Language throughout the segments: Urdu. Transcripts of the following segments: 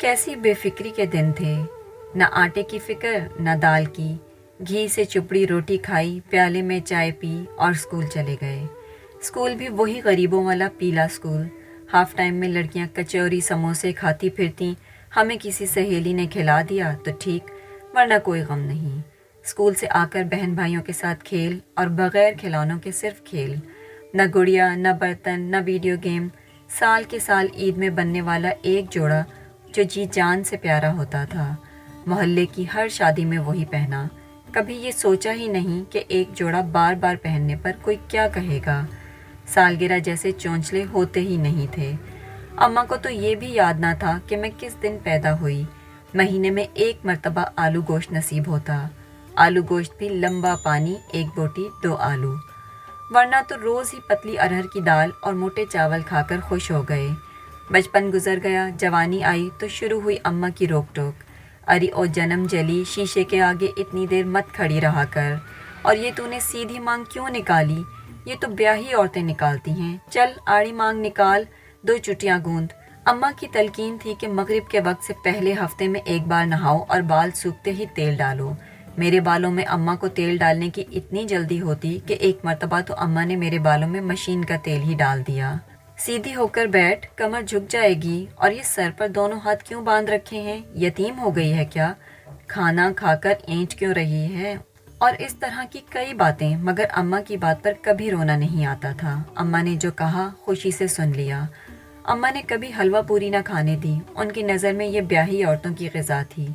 کیسی بے فکری کے دن تھے، نہ آٹے کی فکر نہ دال کی، گھی سے چپڑی روٹی کھائی، پیالے میں چائے پی اور اسکول چلے گئے۔ اسکول بھی وہی غریبوں والا پیلا اسکول۔ ہاف ٹائم میں لڑکیاں کچوری سموسے کھاتی پھرتیں، ہمیں کسی سہیلی نے کھلا دیا تو ٹھیک، ورنہ کوئی غم نہیں۔ اسکول سے آ کر بہن بھائیوں کے ساتھ کھیل اور بغیر کھلونوں کے صرف کھیل، نہ گڑیا نہ برتن نہ ویڈیو گیم۔ سال کے سال عید میں بننے والا ایک جوڑا جو جی جان سے پیارا ہوتا تھا، محلے کی ہر شادی میں وہی پہنا۔ کبھی یہ سوچا ہی نہیں کہ ایک جوڑا بار بار پہننے پر کوئی کیا کہے گا۔ سالگرہ جیسے چونچلے ہوتے ہی نہیں تھے۔ اماں کو تو یہ بھی یاد نہ تھا کہ میں کس دن پیدا ہوئی۔ مہینے میں ایک مرتبہ آلو گوشت نصیب ہوتا، آلو گوشت بھی لمبا پانی، ایک بوٹی 2 آلو، ورنہ تو روز ہی پتلی ارہر کی دال اور موٹے چاول کھا کر خوش ہو گئے۔ بچپن گزر گیا، جوانی آئی تو شروع ہوئی اماں کی روک ٹوک۔ اری او جنم جلی، شیشے کے آگے اتنی دیر مت کھڑی رہا کر، اور یہ تو نے سیدھی مانگ کیوں نکالی؟ یہ تو بیاہی عورتیں نکالتی ہیں، چل آڑی مانگ نکال، 2 چٹیاں گوند۔ اماں کی تلقین تھی کہ مغرب کے وقت سے پہلے ہفتے میں ایک بار نہاؤ اور بال سوکھتے ہی تیل ڈالو۔ میرے بالوں میں اماں کو تیل ڈالنے کی اتنی جلدی ہوتی کہ ایک مرتبہ تو اماں نے میرے بالوں میں مشین کا تیل ہی ڈال دیا۔ سیدھی ہو کر بیٹھ، کمر جھک جائے گی، اور یہ سر پر دونوں ہاتھ کیوں باندھ رکھے ہیں؟ یتیم ہو گئی ہے کیا؟ کھانا کھا کر اینٹ کیوں رہی ہے؟ اور اس طرح کی کئی باتیں، مگر اماں کی بات پر کبھی رونا نہیں آتا تھا۔ اماں نے جو کہا خوشی سے سن لیا۔ اماں نے کبھی حلوہ پوری نہ کھانے دی، ان کی نظر میں یہ بیاہی عورتوں کی غذا تھی۔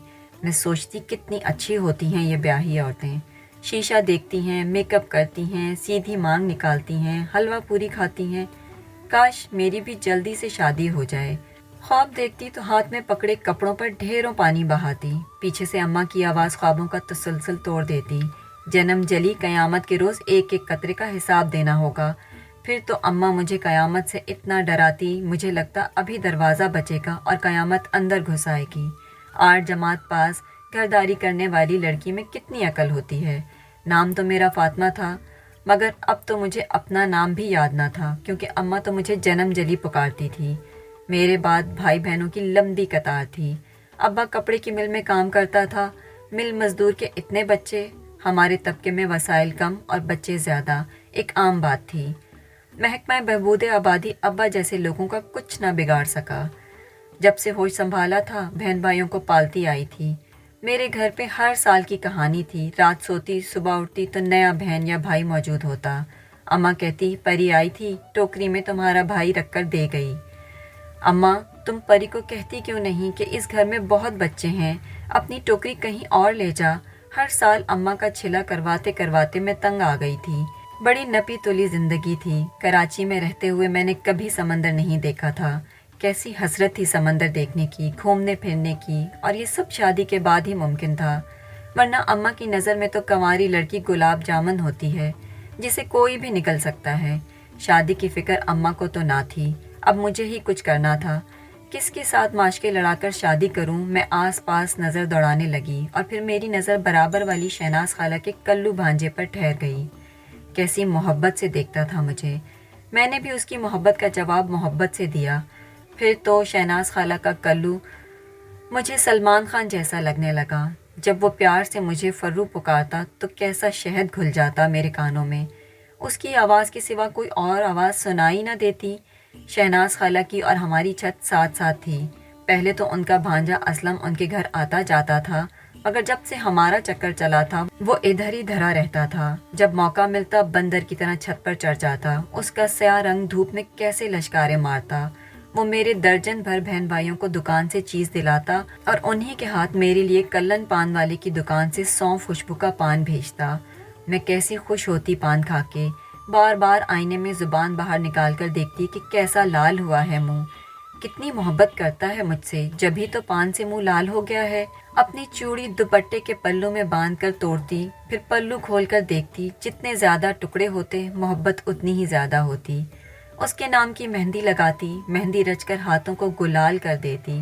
میں سوچتی کتنی اچھی ہوتی ہیں یہ بیاہی عورتیں، شیشہ دیکھتی ہیں، میک اپ کرتی ہیں، سیدھی مانگ نکالتی ہیں، حلوہ پوری کھاتی ہیں۔ کاش میری بھی جلدی سے شادی ہو جائے۔ خواب دیکھتی تو ہاتھ میں پکڑے کپڑوں پر ڈھیروں پانی بہاتی، پیچھے سے اماں کی آواز خوابوں کا تسلسل توڑ دیتی۔ جنم جلی، قیامت کے روز ایک ایک قطرے کا حساب دینا ہوگا۔ پھر تو اماں مجھے قیامت سے اتنا ڈراتی، مجھے لگتا ابھی دروازہ بچے گا اور قیامت اندر گھس آئے گی۔ 8 جماعت پاس، گھرداری کرنے والی لڑکی میں کتنی عقل ہوتی ہے۔ نام تو میرا فاطمہ تھا، مگر اب تو مجھے اپنا نام بھی یاد نہ تھا، کیونکہ اماں تو مجھے جنم جلی پکارتی تھی۔ میرے بعد بھائی بہنوں کی لمبی قطار تھی۔ ابا کپڑے کی مل میں کام کرتا تھا، مل مزدور کے اتنے بچے، ہمارے طبقے میں وسائل کم اور بچے زیادہ ایک عام بات تھی۔ محکمہ بہبود آبادی ابا جیسے لوگوں کا کچھ نہ بگاڑ سکا۔ جب سے ہوش سنبھالا تھا، بہن بھائیوں کو پالتی آئی تھی۔ میرے گھر پہ ہر سال کی کہانی تھی، رات سوتی صبح اٹھتی تو نیا بہن یا بھائی موجود ہوتا۔ اماں کہتی پری آئی تھی، ٹوکری میں تمہارا بھائی رکھ کر دے گئی۔ اماں تم پری کو کہتی کیوں نہیں کہ اس گھر میں بہت بچے ہیں، اپنی ٹوکری کہیں اور لے جا۔ ہر سال اماں کا چھلا کرواتے کرواتے میں تنگ آ گئی تھی۔ بڑی نپی تلی زندگی تھی۔ کراچی میں رہتے ہوئے میں نے کبھی سمندر نہیں دیکھا تھا۔ کیسی حسرت تھی سمندر دیکھنے کی، گھومنے پھرنے کی، اور یہ سب شادی کے بعد ہی ممکن تھا، ورنہ اماں کی نظر میں تو کنواری لڑکی گلاب جامن ہوتی ہے جسے کوئی بھی نکل سکتا ہے۔ شادی کی فکر اماں کو تو نہ تھی، اب مجھے ہی کچھ کرنا تھا۔ کس کے ساتھ ماشکے لڑا کر شادی کروں؟ میں آس پاس نظر دوڑانے لگی، اور پھر میری نظر برابر والی شہناز خالہ کے کلو بھانجے پر ٹھہر گئی۔ کیسی محبت سے دیکھتا تھا مجھے، میں نے بھی اس کی محبت کا جواب محبت سے دیا۔ پھر تو شہناز خالہ کا کلو مجھے سلمان خان جیسا لگنے لگا۔ جب وہ پیار سے مجھے فرو پکارتا تو کیسا شہد گھل جاتا میرے کانوں میں۔ اس کی آواز کے سوا کوئی اور آواز سنائی نہ دیتی۔ شہناز خالہ کی اور ہماری چھت ساتھ ساتھ تھی۔ پہلے تو ان کا بھانجا اسلم ان کے گھر آتا جاتا تھا، مگر جب سے ہمارا چکر چلا تھا وہ ادھر ہی دھرا رہتا تھا۔ جب موقع ملتا بندر کی طرح چھت پر چڑھ جاتا۔ اس کا سیاہ رنگ دھوپ میں کیسے لشکارے مارتا۔ وہ میرے درجن بھر بہن بھائیوں کو دکان سے چیز دلاتا، اور انہی کے ہاتھ میرے لیے کلن پان والے کی دکان سے سونف خوشبو کا پان بھیجتا۔ میں کیسی خوش ہوتی پان کھا کے، بار بار آئینے میں زبان باہر نکال کر دیکھتی کہ کیسا لال ہوا ہے منہ، کتنی محبت کرتا ہے مجھ سے، جبھی تو پان سے منہ لال ہو گیا ہے۔ اپنی چوڑی دوپٹے کے پلو میں باندھ کر توڑتی، پھر پلو کھول کر دیکھتی، جتنے زیادہ ٹکڑے ہوتے محبت اتنی ہی زیادہ ہوتی۔ اس کے نام کی مہندی لگاتی، مہندی رچ کر ہاتھوں کو گلال کر دیتی۔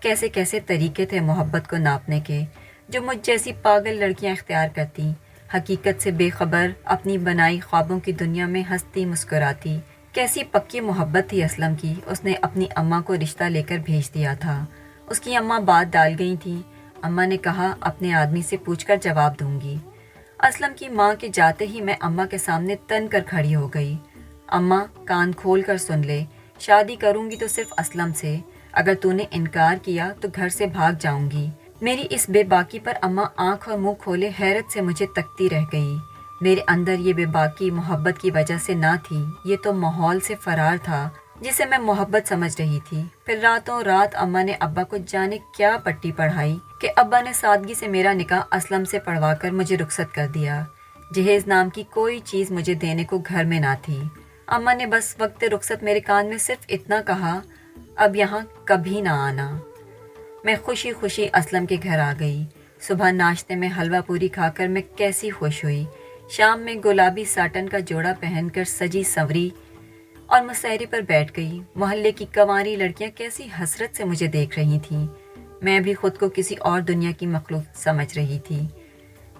کیسے کیسے طریقے تھے محبت کو ناپنے کے، جو مجھ جیسی پاگل لڑکیاں اختیار کرتی، حقیقت سے بے خبر، اپنی بنائی خوابوں کی دنیا میں ہنستی مسکراتی۔ کیسی پکی محبت تھی اسلم کی، اس نے اپنی اماں کو رشتہ لے کر بھیج دیا تھا۔ اس کی اماں بات ڈال گئی تھیں۔ اماں نے کہا اپنے آدمی سے پوچھ کر جواب دوں گی۔ اسلم کی ماں کے جاتے ہی میں اماں کے سامنے تن کر کھڑی ہو گئی۔ اماں کان کھول کر سن لے، شادی کروں گی تو صرف اسلم سے، اگر تو نے انکار کیا تو گھر سے بھاگ جاؤں گی۔ میری اس بے باکی پر اماں آنکھ اور منہ کھولے حیرت سے مجھے تکتی رہ گئی۔ میرے اندر یہ بے باکی محبت کی وجہ سے نہ تھی، یہ تو ماحول سے فرار تھا جسے میں محبت سمجھ رہی تھی۔ پھر راتوں رات اماں نے ابا کو جانے کیا پٹی پڑھائی کہ ابا نے سادگی سے میرا نکاح اسلم سے پڑھوا کر مجھے رخصت کر دیا۔ جہیز نام کی کوئی چیز مجھے دینے کو گھر میں نہ تھی۔ اماں نے بس وقت رخصت میرے کان میں صرف اتنا کہا، اب یہاں کبھی نہ آنا۔ میں خوشی خوشی اسلم کے گھر آ گئی۔ صبح ناشتے میں حلوہ پوری کھا کر میں کیسی خوش ہوئی۔ شام میں گلابی ساٹن کا جوڑا پہن کر سجی سنوری اور مسہری پر بیٹھ گئی۔ محلے کی کنواری لڑکیاں کیسی حسرت سے مجھے دیکھ رہی تھیں۔ میں بھی خود کو کسی اور دنیا کی مخلوق سمجھ رہی تھی۔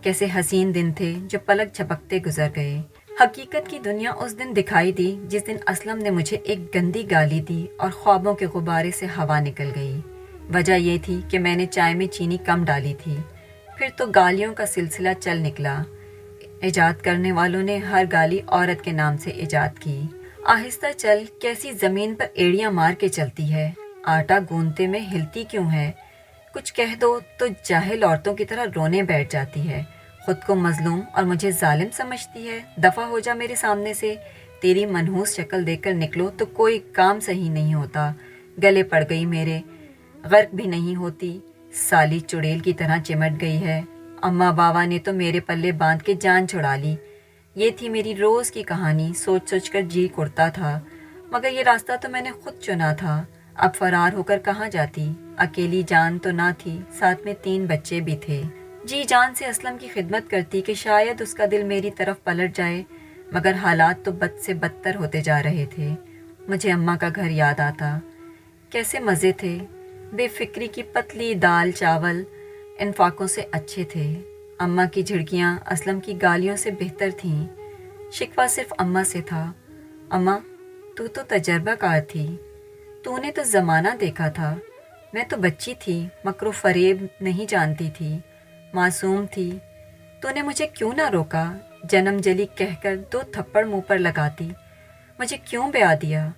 کیسے حسین دن تھے جو پلک جھپکتے گزر گئے۔ حقیقت کی دنیا اس دن دکھائی دی جس دن اسلم نے مجھے ایک گندی گالی دی اور خوابوں کے غبارے سے ہوا نکل گئی۔ وجہ یہ تھی کہ میں نے چائے میں چینی کم ڈالی تھی۔ پھر تو گالیوں کا سلسلہ چل نکلا۔ ایجاد کرنے والوں نے ہر گالی عورت کے نام سے ایجاد کی۔ آہستہ چل، کیسی زمین پر ایڑیاں مار کے چلتی ہے، آٹا گوندتے میں ہلتی کیوں ہے، کچھ کہہ دو تو جاہل عورتوں کی طرح رونے بیٹھ جاتی ہے، خود کو مظلوم اور مجھے ظالم سمجھتی ہے، دفع ہو جا میرے سامنے سے، تیری منحوس شکل دیکھ کر نکلو تو کوئی کام صحیح نہیں ہوتا، گلے پڑ گئی میرے، غرق بھی نہیں ہوتی، سالی چڑیل کی طرح چمٹ گئی ہے، اماں بابا نے تو میرے پلے باندھ کے جان چھڑا لی۔ یہ تھی میری روز کی کہانی۔ سوچ سوچ کر جی کڑتا تھا، مگر یہ راستہ تو میں نے خود چنا تھا۔ اب فرار ہو کر کہاں جاتی؟ اکیلی جان تو نہ تھی، ساتھ میں 3 بچے بھی تھے۔ جی جان سے اسلم کی خدمت کرتی کہ شاید اس کا دل میری طرف پلٹ جائے، مگر حالات تو بد سے بدتر ہوتے جا رہے تھے۔ مجھے اماں کا گھر یاد آتا۔ کیسے مزے تھے، بے فکری کی پتلی دال چاول ان فاقوں سے اچھے تھے۔ اماں کی جھڑکیاں اسلم کی گالیوں سے بہتر تھیں۔ شکوہ صرف اماں سے تھا، اماں تو تجربہ کار تھی، تو نے تو زمانہ دیکھا تھا، میں تو بچی تھی، مکر و فریب نہیں جانتی تھی، معصوم تھی، تو نے مجھے کیوں نہ روکا، جنم جلی کہہ کر 2 تھپڑ منہ پر لگاتی، مجھے کیوں بیاہ دیا؟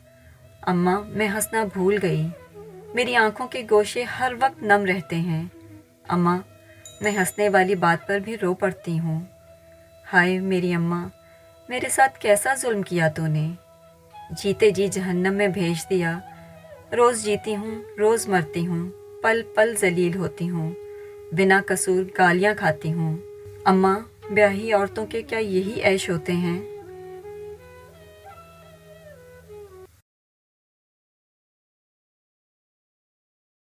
اماں میں ہنسنا بھول گئی، میری آنکھوں کے گوشے ہر وقت نم رہتے ہیں، اماں میں ہنسنے والی بات پر بھی رو پڑتی ہوں۔ ہائے میری اماں، میرے ساتھ کیسا ظلم کیا تو نے، جیتے جی جہنم میں بھیج دیا، روز جیتی ہوں روز مرتی ہوں، پل پل ذلیل ہوتی ہوں، بنا قصور گالیاں کھاتی ہوں۔ اماں بیاہی عورتوں کے کیا یہی عیش ہوتے ہیں؟